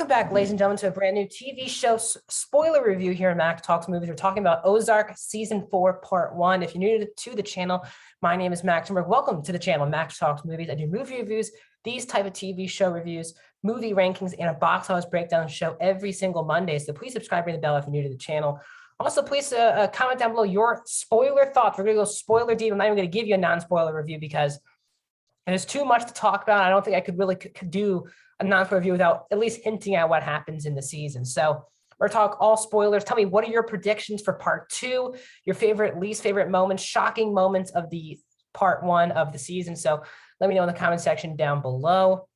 Welcome back, ladies and gentlemen, to a brand new TV show spoiler review here in Max Talks Movies. We're talking about Ozark Season 4, Part 1. If you're new to the channel, my name is Max Timberg. Welcome to the channel, Max Talks Movies. I do movie reviews, these type of TV show reviews, movie rankings, and a box office breakdown show every single Monday. So please subscribe, ring the bell if you're new to the channel. Also, please comment down below your spoiler thoughts. We're going to go spoiler deep. I'm not even going to give you a non-spoiler review because there's too much to talk about. I don't think I could really do a non-spoiler review without at least hinting at what happens in the season. So we're talking all spoilers. Tell me, what are your predictions for part 2, your favorite, least favorite moments, shocking moments of the part 1 of the season. So let me know in the comment section down below.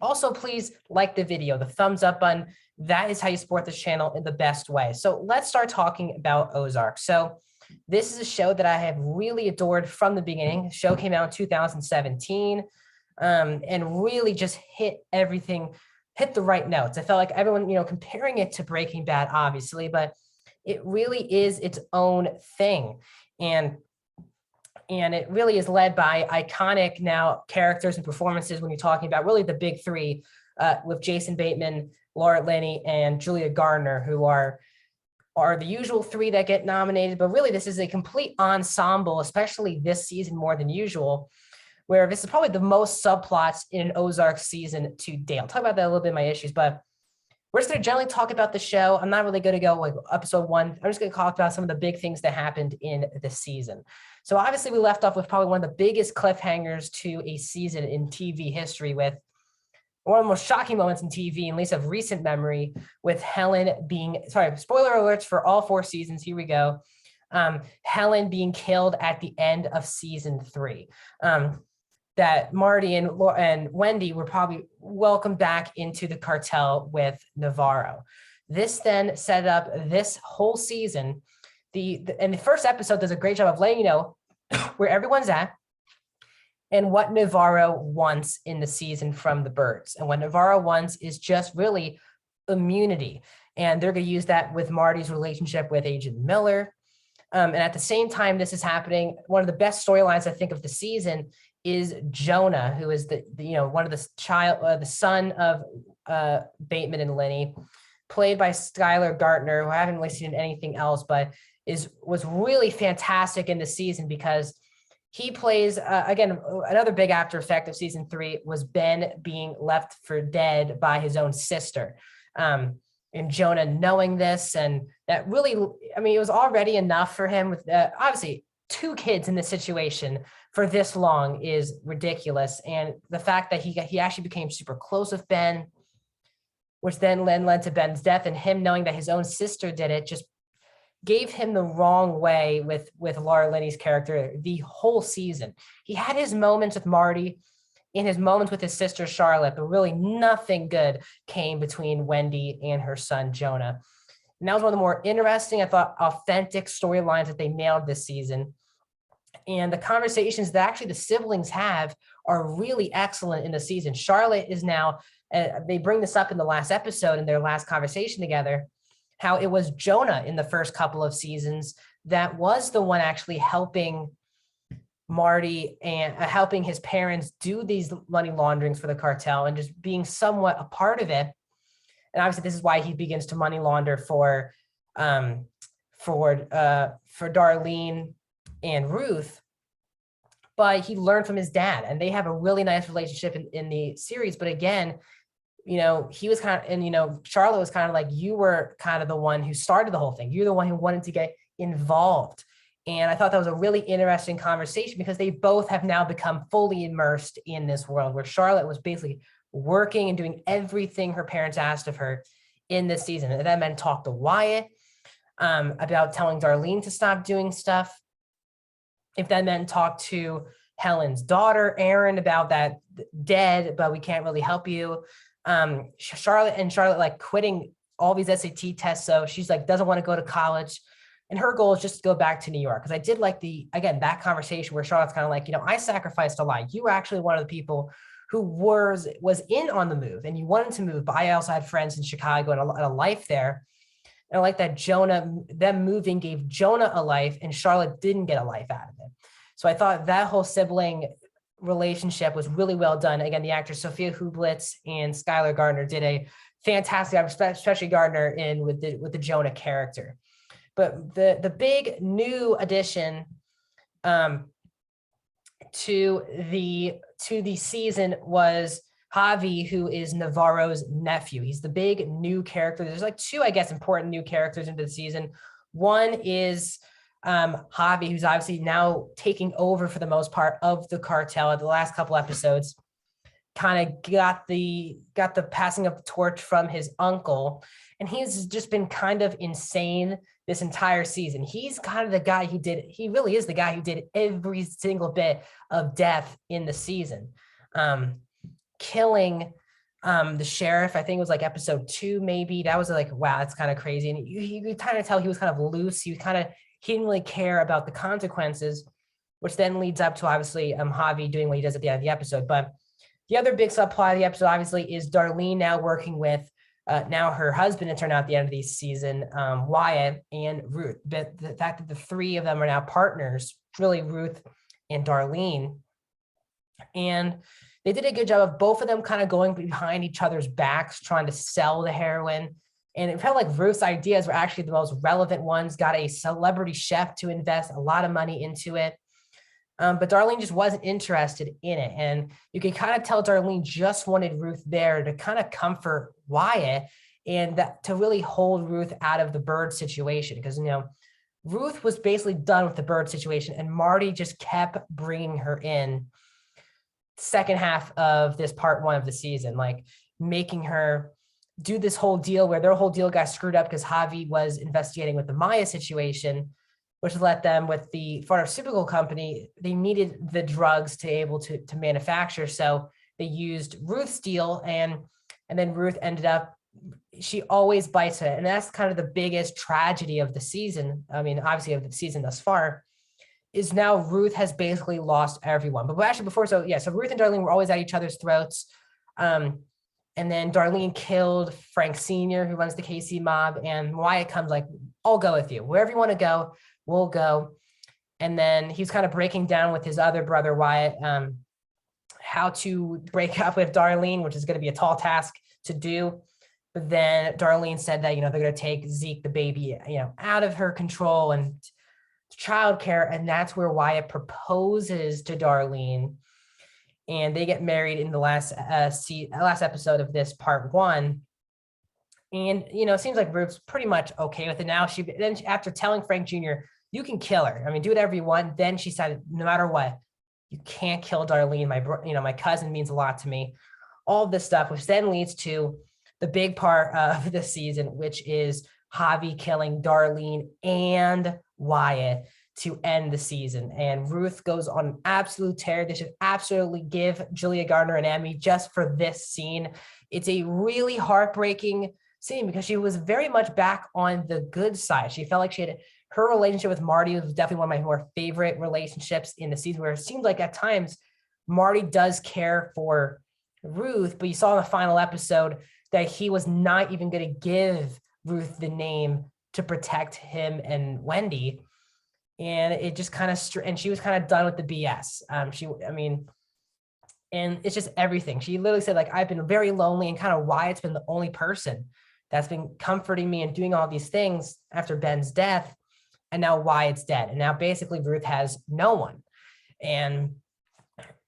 Also, please like the video, the thumbs up button. That is how you support this channel in the best way. So let's start talking about Ozark. So this is a show that I have really adored from the beginning. The show came out in 2017 and really just hit the right notes. I felt like everyone, comparing it to Breaking Bad, obviously, but it really is its own thing. And it really is led by iconic now characters and performances when you're talking about really the big three with Jason Bateman, Laura Linney, and Julia Gardner, who are the usual three that get nominated. But really, this is a complete ensemble, especially this season more than usual, where this is probably the most subplots in an Ozark season to date. I'll talk about that a little bit in my issues, but we're just going to generally talk about the show. I'm not really going to go like episode 1. I'm just going to talk about some of the big things that happened in the season. So obviously we left off with probably one of the biggest cliffhangers to a season in TV history, with one of the most shocking moments in TV, at least of recent memory, with Helen being, spoiler alerts for all 4 seasons. Here we go. Helen being killed at the end of season 3. That Marty and Wendy were probably welcomed back into the cartel with Navarro. This then set up this whole season. And the first episode does a great job of letting you know where everyone's at and what Navarro wants in the season from the birds. And what Navarro wants is just really immunity. And they're going to use that with Marty's relationship with Agent Miller. And at the same time this is happening, one of the best storylines I think of the season is Jonah, who is one of the son of Bateman and Linney, played by Skylar Gardner, who I haven't really seen in anything else, but was really fantastic in the season because he plays, again, another big after effect of season 3 was Ben being left for dead by his own sister. And Jonah knowing this, and that really, it was already enough for him with obviously 2 kids in this situation for this long is ridiculous. And the fact that he actually became super close with Ben, which then led to Ben's death, and him knowing that his own sister did it just gave him the wrong way with Laura Linney's character the whole season. He had his moments with Marty and his moments with his sister Charlotte, but really nothing good came between Wendy and her son Jonah. And that was one of the more interesting, I thought, authentic storylines that they nailed this season. And the conversations that actually the siblings have are really excellent in the season. Charlotte is now, they bring this up in the last episode in their last conversation together, how it was Jonah in the first couple of seasons that was the one actually helping Marty and helping his parents do these money launderings for the cartel and just being somewhat a part of it. And obviously this is why he begins to money launder for Darlene and Ruth, but he learned from his dad, and they have a really nice relationship in the series. But again, he was kind of, and Charlotte was kind of like, you were kind of the one who started the whole thing. You're the one who wanted to get involved. And I thought that was a really interesting conversation because they both have now become fully immersed in this world, where Charlotte was basically working and doing everything her parents asked of her in this season. And that meant talk to Wyatt about telling Darlene to stop doing stuff. If that meant talk to Helen's daughter, Erin, about that dead, but we can't really help you. Charlotte like quitting all these SAT tests. So she's like, doesn't want to go to college. And her goal is just to go back to New York. Because I did like that conversation where Charlotte's kind of like, I sacrificed a lot. You were actually one of the people who was in on the move and you wanted to move, but I also had friends in Chicago and a life there. And I like that them moving gave Jonah a life and Charlotte didn't get a life out of it. So I thought that whole sibling relationship was really well done. Again, the actors Sophia Hublitz and Skylar Gardner did a fantastic, especially Gardner in with the Jonah character. But the big new addition to the season was Javi, who is Navarro's nephew. He's the big new character. There's like two, I guess, important new characters into the season. One is Javi, who's obviously now taking over for the most part of the cartel. The last couple episodes kind of got the passing of the torch from his uncle, and he's just been kind of insane this entire season. He's kind of the guy he really is the guy who did every single bit of death in the season. Killing the sheriff, I think it was like episode 2, maybe. That was like, wow, that's kind of crazy. And you could kind of tell he was kind of loose. He didn't really care about the consequences, which then leads up to obviously Javi doing what he does at the end of the episode. But the other big subplot of the episode, obviously, is Darlene now working with now her husband, it turned out at the end of the season, Wyatt and Ruth. But the fact that the three of them are now partners, really Ruth and Darlene. And they did a good job of both of them kind of going behind each other's backs, trying to sell the heroin. And it felt like Ruth's ideas were actually the most relevant ones, got a celebrity chef to invest a lot of money into it. But Darlene just wasn't interested in it. And you can kind of tell Darlene just wanted Ruth there to kind of comfort Wyatt and to really hold Ruth out of the Bird situation. Because, Ruth was basically done with the Bird situation, and Marty just kept bringing her in second half of this part 1 of the season, like making her do this whole deal where their whole deal got screwed up because Javi was investigating with the Maya situation, which let them with the pharmaceutical company, they needed the drugs to be able to manufacture. So they used Ruth's deal, and then Ruth ended up, she always bites it. And that's kind of the biggest tragedy of the season. I mean, obviously of the season thus far, is now Ruth has basically lost everyone. But actually before, so Ruth and Darlene were always at each other's throats. And then Darlene killed Frank Sr., who runs the KC mob, and Wyatt comes like, I'll go with you. Wherever you want to go, we'll go. And then he's kind of breaking down with his other brother, Wyatt, how to break up with Darlene, which is going to be a tall task to do. But then Darlene said that, they're going to take Zeke, the baby, out of her control and childcare. And that's where Wyatt proposes to Darlene. And they get married in the last episode of this part 1. And, it seems like Ruth's pretty much okay with it now. After telling Frank Jr., you can kill her. I mean, do whatever you want. Then she said, no matter what, you can't kill Darlene. My cousin means a lot to me. All this stuff, which then leads to the big part of the season, which is Javi killing Darlene and Wyatt to end the season. And Ruth goes on an absolute tear. They should absolutely give Julia Gardner an Emmy just for this scene. It's a really heartbreaking scene because she was very much back on the good side. She felt like her relationship with Marty was definitely one of my more favorite relationships in the season, where it seemed like at times Marty does care for Ruth, but you saw in the final episode that he was not even going to give Ruth the name to protect him and Wendy. And it just kind of, and she was kind of done with the BS. And it's just everything. She literally said, like, I've been very lonely, and kind of Wyatt's been the only person that's been comforting me and doing all these things after Ben's death. And now Wyatt's dead. And now basically Ruth has no one. And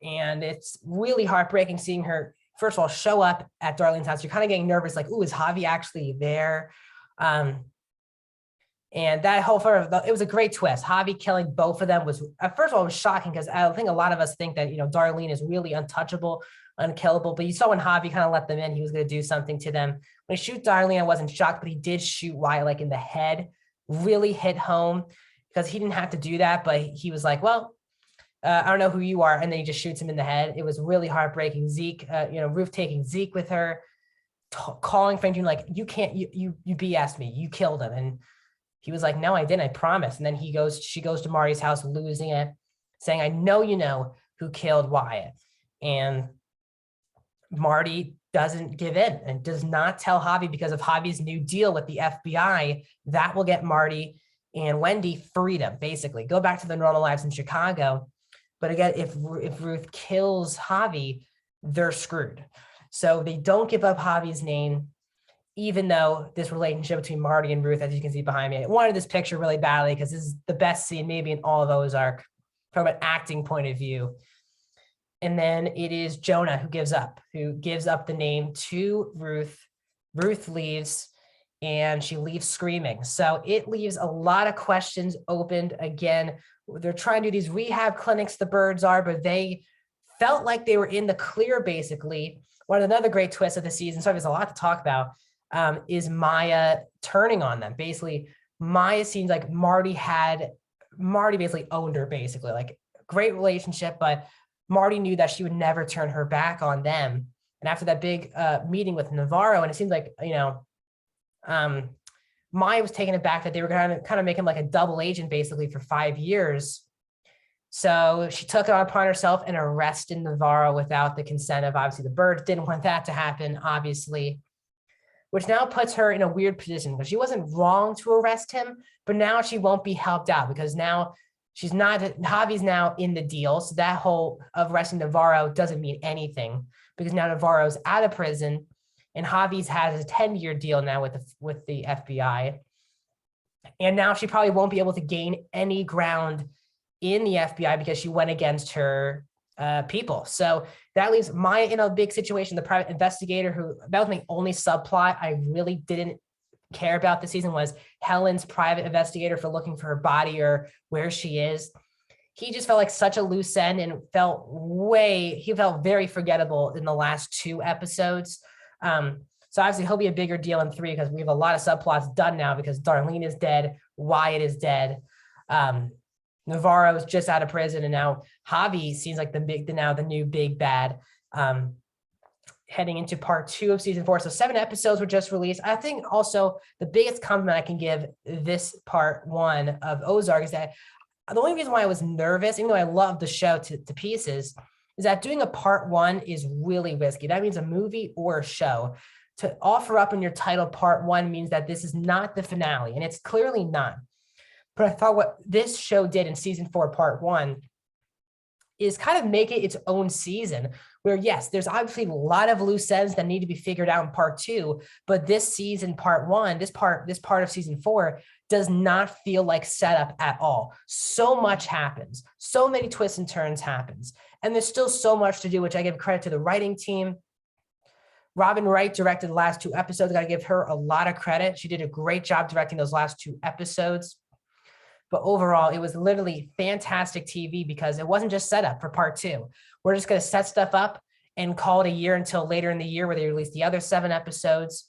it's really heartbreaking seeing her, first of all, show up at Darlene's house. You're kind of getting nervous, like, ooh, is Javi actually there? And that whole it was a great twist. Javi killing both of them was, first of all, it was shocking because I think a lot of us think that, Darlene is really untouchable, unkillable. But you saw when Javi kind of let them in, he was going to do something to them. When he shoot Darlene, I wasn't shocked, but he did shoot Wyatt like in the head, really hit home, because he didn't have to do that. But he was like, well, I don't know who you are. And then he just shoots him in the head. It was really heartbreaking. Zeke, Ruth taking Zeke with her, calling Frank Jr. like, you can't, you BS'd me. You killed him. And he was like, no, I didn't. I promise. And then she goes to Marty's house, losing it, saying, I know you know who killed Wyatt. And Marty doesn't give in and does not tell Javi, because of Javi's new deal with the FBI that will get Marty and Wendy freedom, basically go back to their normal lives in Chicago. But again, if Ruth kills Javi, they're screwed. So they don't give up Javi's name. even though this relationship between Marty and Ruth, as you can see behind me, I wanted this picture really badly because this is the best scene maybe in all of Ozark from an acting point of view. And then it is Jonah who gives up the name to Ruth. Ruth leaves and she leaves screaming. So it leaves a lot of questions opened. Again, they're trying to do these rehab clinics, the birds are, but they felt like they were in the clear, basically. One of another great twists of the season, so there's a lot to talk about, is Maya turning on them. Basically, Maya seems like Marty basically owned her, basically. Like, great relationship, but Marty knew that she would never turn her back on them. And after that big meeting with Navarro, and it seems like, Maya was taken aback that they were kind of making like a double agent basically for 5 years. So she took it upon herself and arrested Navarro without the consent of, obviously, the birds. Didn't want that to happen, obviously, which now puts her in a weird position because she wasn't wrong to arrest him, but now she won't be helped out because now Javi's now in the deal. So that whole of arresting Navarro doesn't mean anything because now Navarro's out of prison and Javi's has a 10-year deal now with the FBI. And now she probably won't be able to gain any ground in the FBI because she went against her people. So that leaves Maya in a big situation. The private investigator, who that was my only subplot I really didn't care about this season, was Helen's private investigator for looking for her body or where she is. He just felt like such a loose end and felt very forgettable in the last 2 episodes. So obviously he'll be a bigger deal in 3 because we have a lot of subplots done now because Darlene is dead, Wyatt is dead. Navarro's just out of prison, and now Javi seems like the new big bad, heading into part 2 of season 4. So 7 episodes were just released. I think also the biggest compliment I can give this part 1 of Ozark is that the only reason why I was nervous, even though I love the show to pieces, is that doing a part 1 is really risky. That means a movie or a show. To offer up in your title part 1 means that this is not the finale, and it's clearly not. But I thought what this show did in season 4, part 1, is kind of make it its own season where, yes, there's obviously a lot of loose ends that need to be figured out in part 2, but this season, part 1, this part of season 4 does not feel like setup at all. So much happens. So many twists and turns happens. And there's still so much to do, which I give credit to the writing team. Robin Wright directed the last 2 episodes. I got to give her a lot of credit. She did a great job directing those last 2 episodes. But overall, it was literally fantastic TV because it wasn't just set up for part 2. We're just going to set stuff up and call it a year until later in the year where they release the other 7 episodes.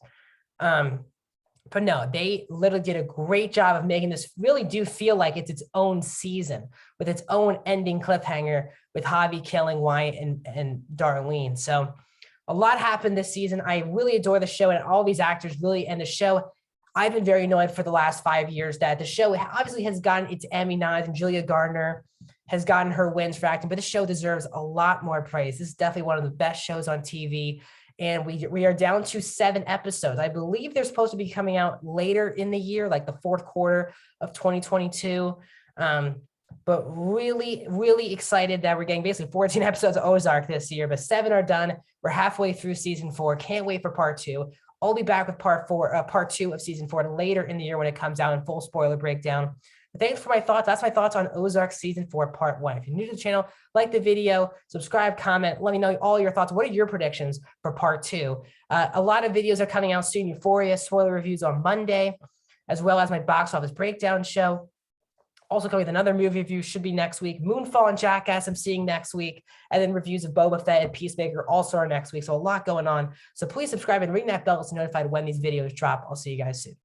But no, they literally did a great job of making this really do feel like it's its own season with its own ending cliffhanger with Javi killing Wyatt and Darlene. So a lot happened this season. I really adore the show, and all these actors really, and the show, I've been very annoyed for the last 5 years that the show obviously has gotten its Emmy nods and Julia Gardner has gotten her wins for acting, but the show deserves a lot more praise. This is definitely one of the best shows on TV. And we are down to 7 episodes. I believe they're supposed to be coming out later in the year, like the 4th quarter of 2022. But really, really excited that we're getting basically 14 episodes of Ozark this year, but 7 are done. We're halfway through season 4. Can't wait for part 2. I'll be back with part 2 of season 4 later in the year when it comes out in full spoiler breakdown. But thanks for my thoughts. That's my thoughts on Ozark season 4, part 1. If you're new to the channel, like the video, subscribe, comment, let me know all your thoughts. What are your predictions for part 2? A lot of videos are coming out soon. Euphoria spoiler reviews on Monday, as well as my box office breakdown show. Also coming with another movie review should be next week. Moonfall and Jackass I'm seeing next week. And then reviews of Boba Fett and Peacemaker also are next week. So a lot going on. So please subscribe and ring that bell to be notified when these videos drop. I'll see you guys soon.